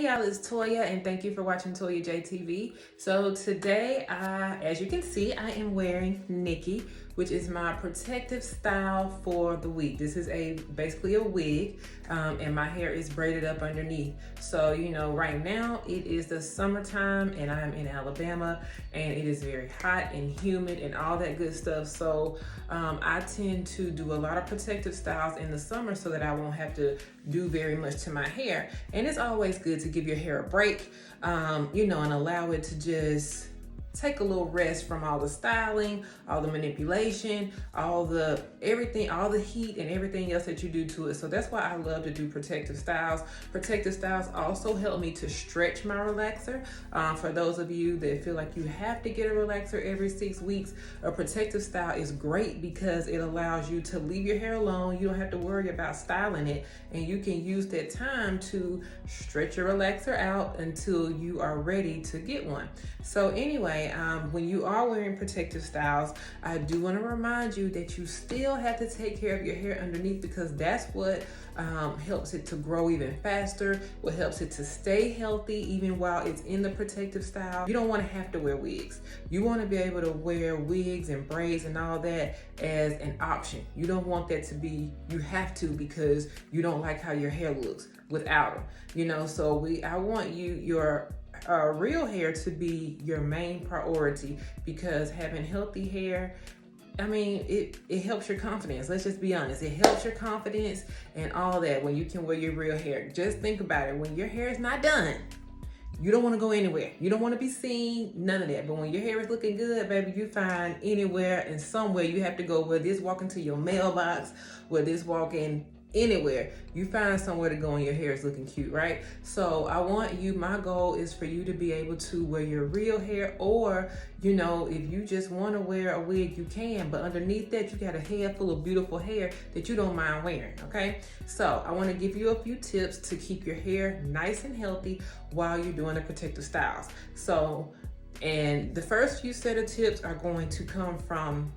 Hey y'all, it's Toya and thank you for watching ToyaJTV. So today, as you can see, I am wearing Nikki, which is my protective style for the week. This is basically a wig, and my hair is braided up underneath. So, you know, right now it is the summertime and I'm in Alabama and it is very hot and humid and all that good stuff. So I tend to do a lot of protective styles in the summer so that I won't have to do very much to my hair. And it's always good to give your hair a break, you know, and allow it to just take a little rest from all the styling, all the manipulation, all the everything, all the heat and everything else that you do to it. So that's why I love to do protective styles. Protective styles also help me to stretch my relaxer. For those of you that feel like you have to get a relaxer every 6 weeks, a protective style is great because it allows you to leave your hair alone. You don't have to worry about styling it, and you can use that time to stretch your relaxer out until you are ready to get one. So anyway, when you are wearing protective styles, I do want to remind you that you still have to take care of your hair underneath, because that's what helps it to grow even faster, what helps it to stay healthy even while it's in the protective style. You don't want to have to wear wigs. You want to be able to wear wigs and braids and all that as an option. You don't want that to be, you have to because you don't like how your hair looks without them. You know, so I want your real hair to be your main priority, because having healthy hair, I mean, it helps your confidence. Let's just be honest. It helps your confidence and all that when you can wear your real hair. Just think about it. When your hair is not done, you don't want to go anywhere. You don't want to be seen, none of that. But when your hair is looking good, baby, you find anywhere and somewhere you have to go, whether it's walking to your mailbox, whether it's walking anywhere, you find somewhere to go and your hair is looking cute, right? So I want you, my goal is for you to be able to wear your real hair, or, you know, if you just want to wear a wig, you can, but underneath that, you got a head full of beautiful hair that you don't mind wearing, okay? So I want to give you a few tips to keep your hair nice and healthy while you're doing the protective styles. So, and the first few set of tips are going to come from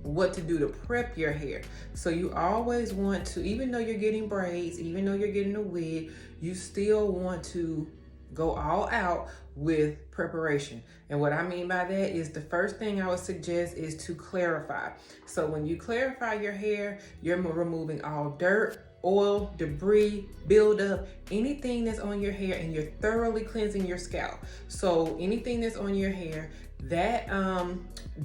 what to do to prep your hair. So you always want to, even though you're getting braids, even though you're getting a wig, you still want to go all out with preparation. And what I mean by that is, the first thing I would suggest is to clarify. So when you clarify your hair, you're removing all dirt, oil, debris, buildup, anything that's on your hair, and you're thoroughly cleansing your scalp. So anything that's on your hair, that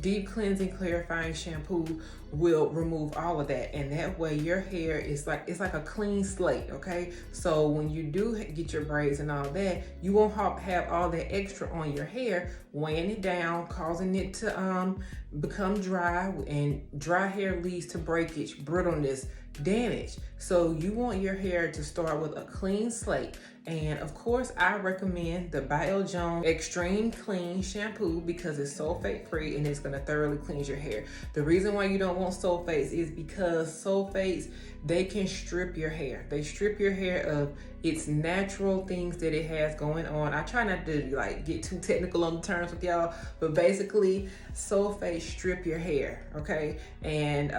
deep cleansing clarifying shampoo will remove all of that, and that way your hair is like, it's like a clean slate, okay? So when you do get your braids and all that, you won't have all that extra on your hair, weighing it down, causing it to become dry, and dry hair leads to breakage, brittleness, damage. So you want your hair to start with a clean slate. And of course, I recommend the BioJones Extreme Clean Shampoo because it's sulfate free and it's gonna thoroughly cleanse your hair. The reason why you don't want sulfates is because sulfates, they can strip your hair. They strip your hair of its natural things that it has going on. I try not to like get too technical on the terms with y'all, but basically sulfates strip your hair, okay? And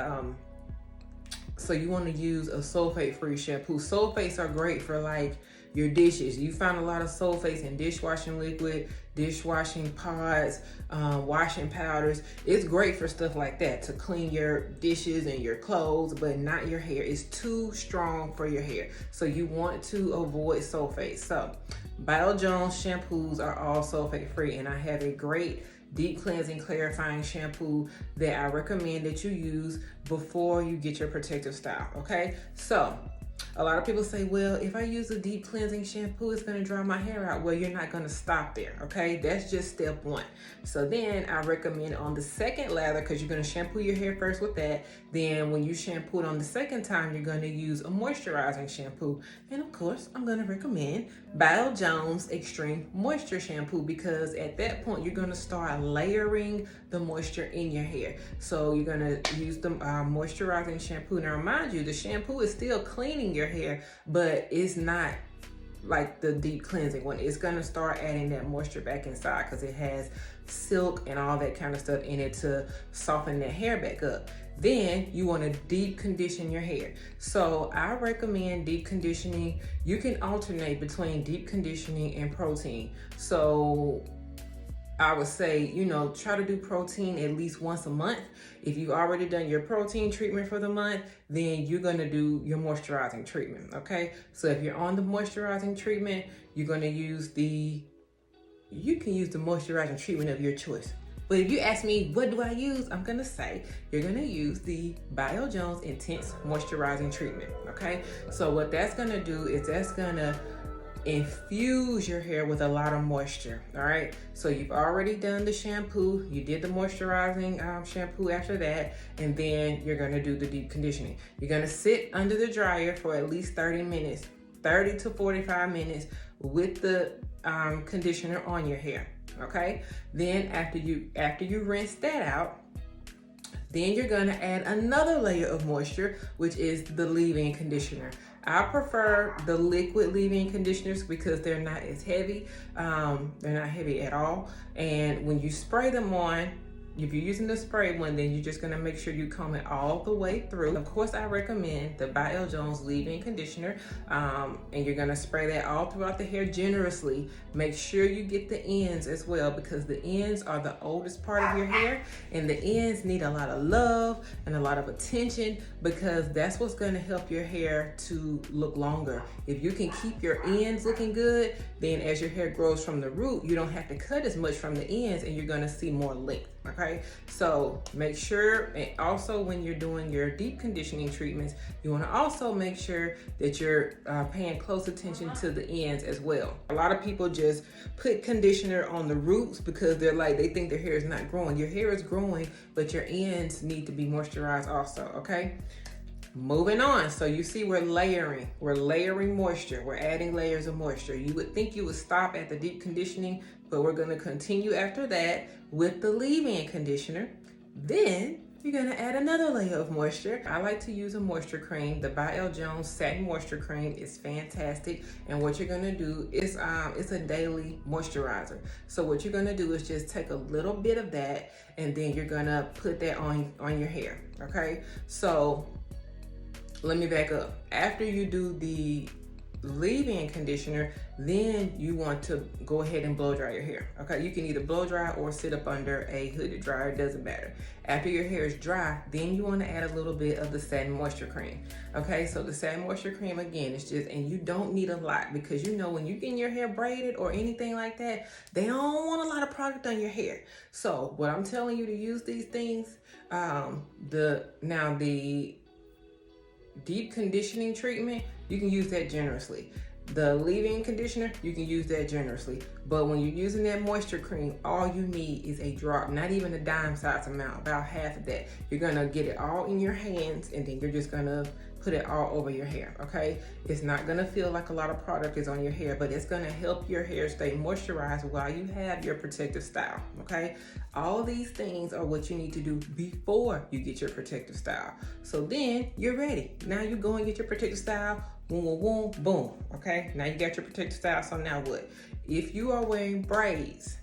so you want to use a sulfate-free shampoo. Sulfates are great for like your dishes. You find a lot of sulfates in dishwashing liquid, dishwashing pods, washing powders. It's great for stuff like that, to clean your dishes and your clothes, but not your hair. It's too strong for your hair. So you want to avoid sulfates. So BioJones shampoos are all sulfate-free, and I have a great deep cleansing clarifying shampoo that I recommend that you use before you get your protective style, okay? So a lot of people say, well, if I use a deep cleansing shampoo, it's gonna dry my hair out. Well, you're not gonna stop there, okay? That's just step one. So then I recommend on the second lather, because you're gonna shampoo your hair first with that. Then when you shampoo it on the second time, you're gonna use a moisturizing shampoo. And of course, I'm gonna recommend BioJones Extreme Moisture Shampoo, because at that point, you're gonna start layering the moisture in your hair. So you're gonna use the moisturizing shampoo. Now mind you, the shampoo is still cleaning your hair, but it's not like the deep cleansing one. It's gonna start adding that moisture back inside because it has silk and all that kind of stuff in it to soften that hair back up. Then you want to deep condition your hair. So I recommend deep conditioning. You can alternate between deep conditioning and protein. So I would say, you know, try to do protein at least once a month. If you've already done your protein treatment for the month, then you're going to do your moisturizing treatment, okay? So if you're on the moisturizing treatment, you're going to use you can use the moisturizing treatment of your choice. But if you ask me, what do I use? I'm gonna say, you're gonna use the Bio Jones Intense Moisturizing Treatment, okay? So what that's gonna do is that's gonna infuse your hair with a lot of moisture, all right? So you've already done the shampoo, you did the moisturizing shampoo after that, and then you're gonna do the deep conditioning. You're gonna sit under the dryer for at least 30 minutes, 30 to 45 minutes with the conditioner on your hair, okay? Then after you rinse that out, then you're gonna add another layer of moisture, which is the leave-in conditioner. I prefer the liquid leave-in conditioners because they're not as heavy. They're not heavy at all. And when you spray them on, if you're using the spray one, then you're just gonna make sure you comb it all the way through. Of course, I recommend the Bio Jones leave-in conditioner, and you're gonna spray that all throughout the hair generously. Make sure you get the ends as well, because the ends are the oldest part of your hair, and the ends need a lot of love and a lot of attention, because that's what's gonna help your hair to look longer. If you can keep your ends looking good, then as your hair grows from the root, you don't have to cut as much from the ends, and you're gonna see more length. Okay, so make sure, and also when you're doing your deep conditioning treatments, you want to also make sure that you're paying close attention to the ends as well. A lot of people just put conditioner on the roots because they think their hair is not growing. Your hair is growing, but your ends need to be moisturized also, okay? Moving on, so you see we're layering moisture. We're adding layers of moisture. You would think you would stop at the deep conditioning, but we're gonna continue after that with the leave-in conditioner. Then you're gonna add another layer of moisture. I like to use a moisture cream. The Bio Jones Satin Moisture Cream is fantastic. And what you're gonna do is, it's a daily moisturizer. So what you're gonna do is just take a little bit of that, and then you're gonna put that on your hair, okay? So let me back up. After you do the leave-in conditioner, then you want to go ahead and blow dry your hair, okay? You can either blow dry or sit up under a hooded dryer, it doesn't matter. After your hair is dry, then you want to add a little bit of the Satin Moisture Cream, okay? So the Satin Moisture Cream, again, it's just, and you don't need a lot, because you know when you're getting your hair braided or anything like that, they don't want a lot of product on your hair. So what I'm telling you to use these things, the deep conditioning treatment, you can use that generously. The leave-in conditioner, you can use that generously. But when you're using that moisture cream, all you need is a drop, not even a dime size amount, about half of that. You're gonna get it all in your hands, and then you're just gonna put it all over your hair, okay? It's not gonna feel like a lot of product is on your hair, but it's gonna help your hair stay moisturized while you have your protective style, okay? All these things are what you need to do before you get your protective style. So then you're ready. Now you go and get your protective style, boom, boom, boom, boom, okay? Now you got your protective style, so now what? If you are wearing braids,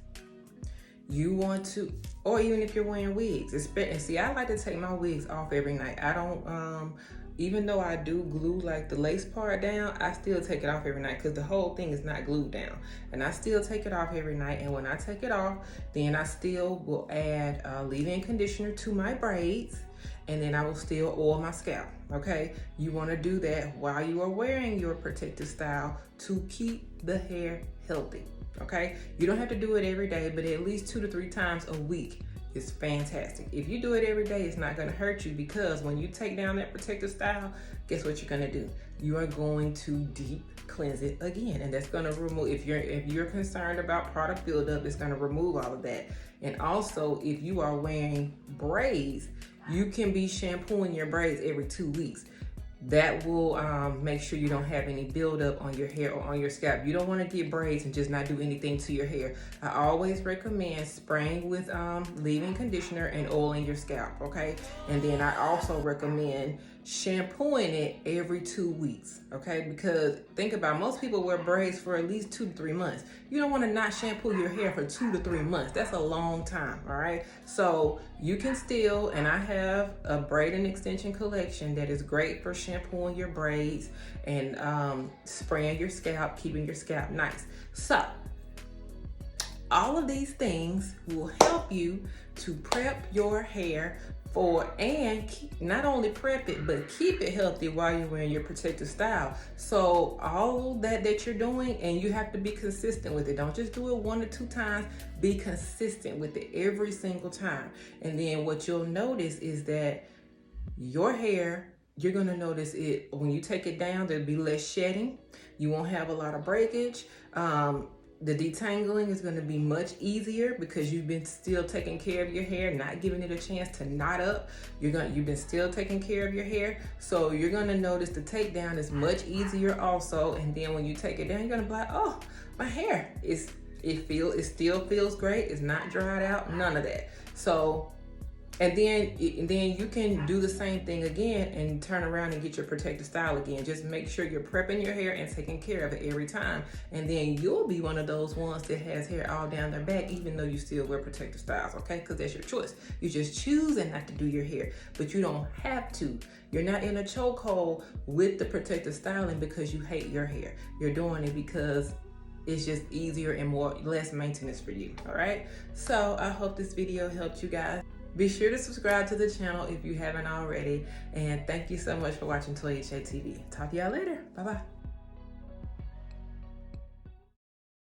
you want to, or even if you're wearing wigs, see, I like to take my wigs off every night. I don't, even though I do glue like the lace part down, I still take it off every night because the whole thing is not glued down. And I still take it off every night. And when I take it off, then I still will add leave-in conditioner to my braids, and then I will still oil my scalp, okay? You wanna do that while you are wearing your protective style to keep the hair healthy, okay? You don't have to do it every day, but at least 2 to 3 times a week is fantastic. If you do it every day, it's not gonna hurt you, because when you take down that protective style, guess what you're gonna do? You are going to deep cleanse it again, and that's gonna remove, if you're concerned about product buildup, it's gonna remove all of that. And also, if you are wearing braids, you can be shampooing your braids every 2 weeks. That will make sure you don't have any buildup on your hair or on your scalp. You don't want to get braids and just not do anything to your hair. I always recommend spraying with leave-in conditioner and oiling your scalp, okay? And then I also recommend shampooing it every 2 weeks, okay? Because think about it, most people wear braids for at least 2 to 3 months. You don't want to not shampoo your hair for 2 to 3 months. That's a long time, all right? So you can still, and I have a braid and extension collection that is great for shampooing your braids and spraying your scalp, keeping your scalp nice. So all of these things will help you to prep your hair for, and not only prep it, but keep it healthy while you're wearing your protective style. So all that you're doing, and you have to be consistent with it. Don't just do it 1 or 2 times, be consistent with it every single time. And then what you'll notice is that your hair, you're gonna notice it, when you take it down, there'll be less shedding. You won't have a lot of breakage. The detangling is going to be much easier because you've been still taking care of your hair, not giving it a chance to knot up. You've been still taking care of your hair. So you're going to notice the takedown is much easier also. And then when you take it down, you're going to be like, oh, my hair it still feels great. It's not dried out, none of that. So, and then you can do the same thing again and turn around and get your protective style again. Just make sure you're prepping your hair and taking care of it every time. And then you'll be one of those ones that has hair all down their back, even though you still wear protective styles, okay? Because that's your choice. You just choosing not to do your hair, but you don't have to. You're not in a chokehold with the protective styling because you hate your hair. You're doing it because it's just easier and less maintenance for you, all right? So I hope this video helped you guys. Be sure to subscribe to the channel if you haven't already. And thank you so much for watching ToyaJTV. Talk to y'all later. Bye-bye.